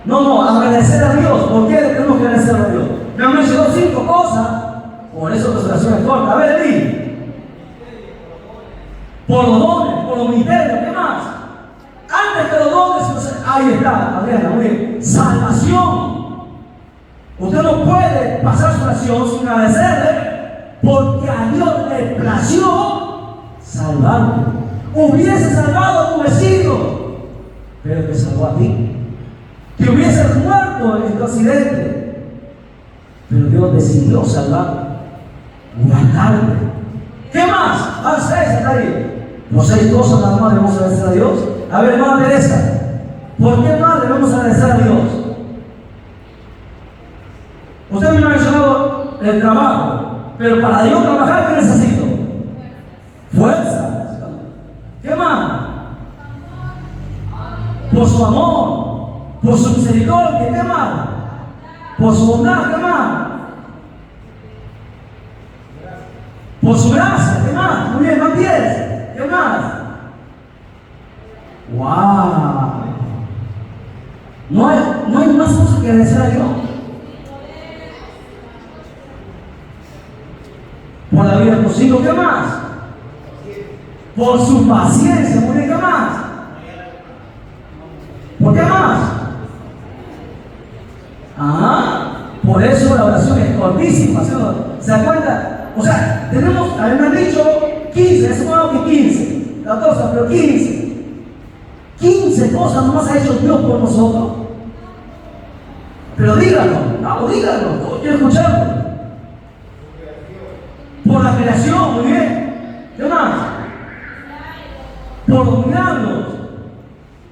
No, agradecer a Dios. ¿Por qué tenemos que agradecer a Dios? Me han mencionado 5 cosas. Por eso la oración es corta. A ver, di. Por los dones, por los ministerios, ¿qué más? Antes que los dones, ahí está, Adriana, muy bien. Salvación. Usted no puede pasar su oración sin agradecerle, porque a Dios le plació salvarle. Hubiese salvado a tu vecino, pero te salvó a ti. Te hubieses muerto en tu accidente, pero Dios decidió salvarte, guardarte. ¿Qué más? Ah, 6 hasta ahí. Los 6 cosas nada más debemos agradecer a Dios. A ver, hermana Teresa, ¿por qué más debemos agradecer a Dios? Usted me ha mencionado el trabajo, pero para yo trabajar, ¿qué necesito? Fuerza. ¿Qué más? Por su amor, por su misericordia, ¿qué más? Por su bondad, ¿qué más? Por su gracia, ¿qué más? Muy bien, ¿no tienes? ¿Qué más? ¡Wow! No hay más cosas que agradecer a Dios. Por la vida de tus hijos, ¿qué más? Por su paciencia, muy bien, ¿qué más? ¿Por qué más? Por eso la oración es cortísima, ¿sí? ¿Se da cuenta? O sea, tenemos, a mí me han dicho 15, es más que 15, 14, pero 15. 15 cosas nomás ha hecho Dios por nosotros. Pero díganlo, díganlo, quiero escucharlo. Por la creación, muy bien. ¿Qué más? Por los milagros.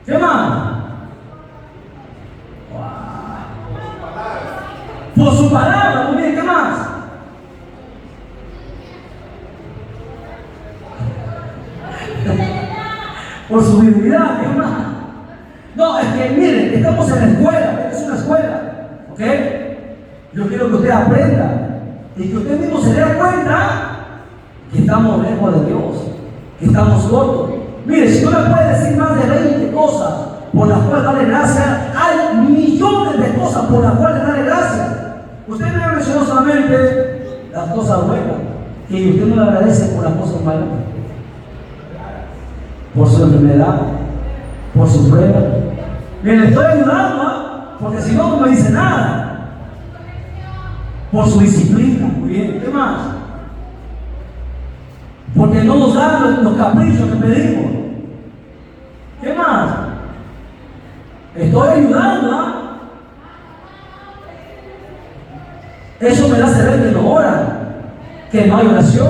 ¿Qué más? Por su palabra, muy bien, ¿qué más? Por su divinidad, ¿qué más? No, es que miren, estamos en la escuela, es una escuela, ¿ok? Yo quiero que usted aprenda y que usted mismo se dé cuenta que estamos lejos de Dios, que estamos cortos. Mire, si no me puede decir más de 20 cosas por las cuales darle gracias, hay millones de cosas por las cuales darle gracias. Usted me ha mencionado solamente las cosas buenas, y usted no le agradece por las cosas malas, por su enfermedad, por su prueba. Me le estoy ayudando, porque si no, no me dice nada. Por su disciplina, muy bien. ¿Qué más? Porque no nos dan los caprichos que pedimos. ¿Qué más? Estoy ayudando. Eso me hace ver que no oran, que no hay oración.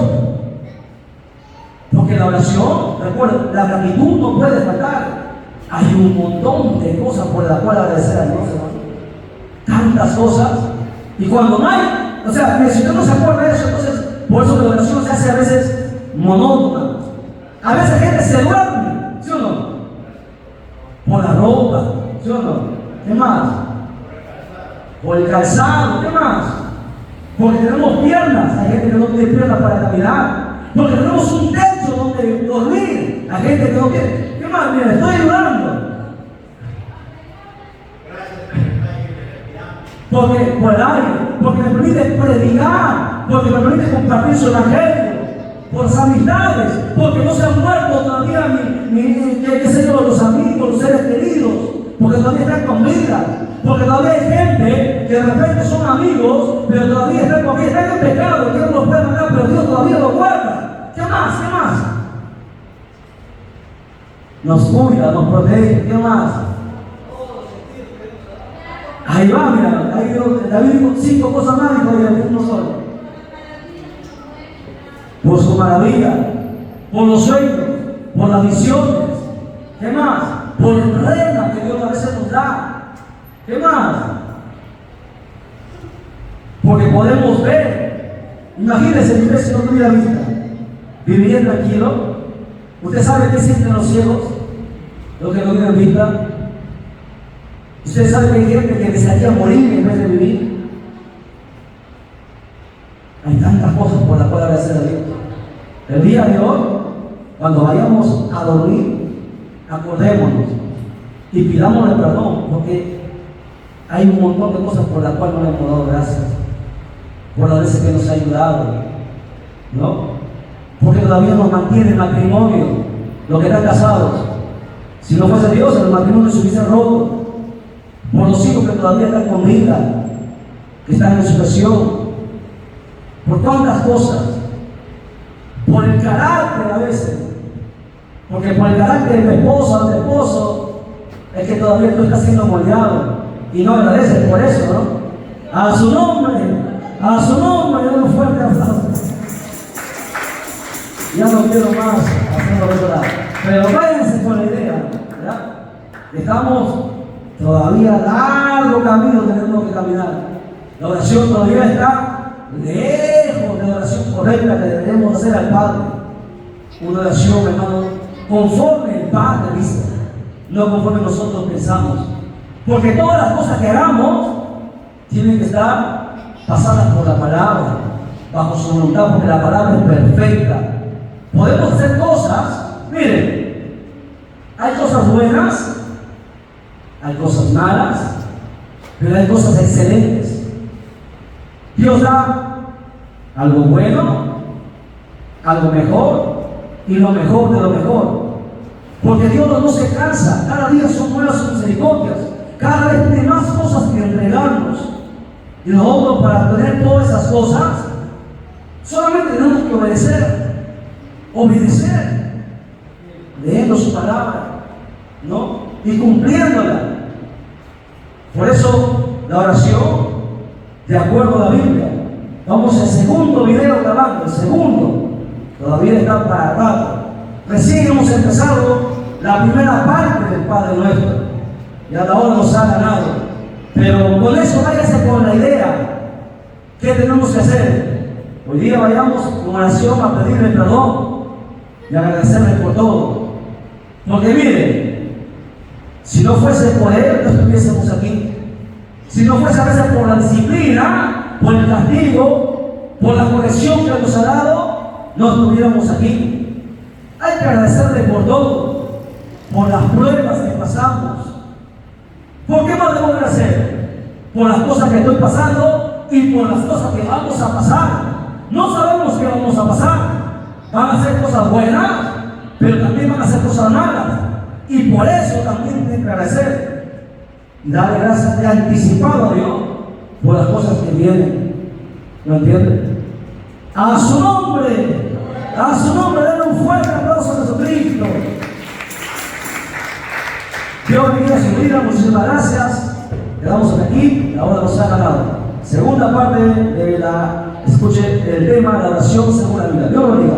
Porque la oración, recuerda, la gratitud no puede faltar. Hay un montón de cosas por las cuales agradecer a Dios, hermano. Tantas cosas. Y cuando no hay, o sea, si usted no se acuerda de eso, entonces, por eso la oración se hace a veces monótona. A veces gente se duerme, ¿sí o no? Por la ropa, ¿sí o no? ¿Qué más? Por el calzado, ¿qué más? Porque tenemos piernas, hay gente que no tiene piernas para caminar. Porque tenemos un techo donde dormir, hay gente que no tiene. ¿Qué más? Mira, estoy ayudando. Porque por el aire, porque me permite predicar, porque me permite compartir su evangelio, por las amistades, porque no se han muerto todavía qué sé yo, los amigos, los seres queridos, porque todavía están con vida, porque todavía hay gente que de repente son amigos, pero todavía están con vida, están en pecado, Dios no los puede matar, pero Dios todavía los guarda. ¿Qué más? ¿Qué más? Nos cuida, nos protege, ¿qué más? Ahí va, mira, ahí David dijo 5 cosas más y todavía uno solo. Por su maravilla, por los sueños, por las visiones. ¿Qué más? Por el reino que Dios a veces nos da. ¿Qué más? Porque podemos ver. Imagínense, si no tuviera vista, viviría tranquilo. ¿Usted sabe qué sienten los ciegos? Los que no tienen vista. ¿Usted sabe que hay gente que desearía morir en vez de vivir? Hay tantas cosas por las cuales agradecer a Dios. El día de hoy, cuando vayamos a dormir, acordémonos y pidámosle perdón, porque hay un montón de cosas por las cuales no le hemos dado gracias, por las veces que nos ha ayudado, ¿no? Porque todavía nos mantiene el matrimonio, los que están casados. Si no fuese Dios, el matrimonio se hubiese roto. Por los hijos que todavía están con vida, que están en situación, por tantas cosas, por el carácter a veces, porque por el carácter de esposa o de esposo, es que todavía tú estás siendo moldeado y no agradeces por eso, ¿no? A su nombre, un fuerte aplauso. Ya no quiero más hacerlo recordar, pero váyanse con la idea, ¿verdad? Estamos todavía largo camino tenemos que caminar. La oración todavía está lejos de la oración correcta que debemos hacer al Padre. Una oración, hermano, conforme el Padre dice, no conforme nosotros pensamos. Porque todas las cosas que hagamos tienen que estar pasadas por la palabra, bajo su voluntad, porque la palabra es perfecta. Podemos hacer cosas, miren, hay cosas buenas, hay cosas malas, pero hay cosas excelentes. Dios da algo bueno, algo mejor y lo mejor de lo mejor. Porque Dios no se cansa, cada día son nuevas sus misericordias, cada vez tiene más cosas que entregarnos. Y nosotros, para tener todas esas cosas, solamente tenemos que obedecer, leyendo su palabra, ¿no? Y cumpliéndola. Por eso la oración, de acuerdo a la Biblia, vamos al segundo video grabando, el segundo, todavía está para rato. Recién hemos empezado la primera parte del Padre Nuestro y a la hora nos ha ganado. Pero con eso váyase con la idea. ¿Qué tenemos que hacer? Hoy día vayamos con oración a pedirle perdón y agradecerle por todo. Porque mire, si no fuese por Él, no estuviésemos aquí. Si no fuese a veces por la disciplina, por el castigo, por la corrección que nos ha dado, no estuviéramos aquí. Hay que agradecerle por todo, por las pruebas que pasamos. ¿Por qué más debemos agradecer? Por las cosas que estoy pasando y por las cosas que vamos a pasar. No sabemos qué vamos a pasar. Van a ser cosas buenas, pero también van a ser cosas malas. Y por eso también tengo que agradecer y darle gracias de anticipado a Dios por las cosas que vienen. ¿Lo entienden? A su nombre, denle un fuerte aplauso a Jesucristo. Dios bendiga su vida, muchísimas gracias. Quedamos aquí, ahora nos ha ganado. Segunda parte de escuche el tema, la oración según la Biblia. Dios lo bendiga.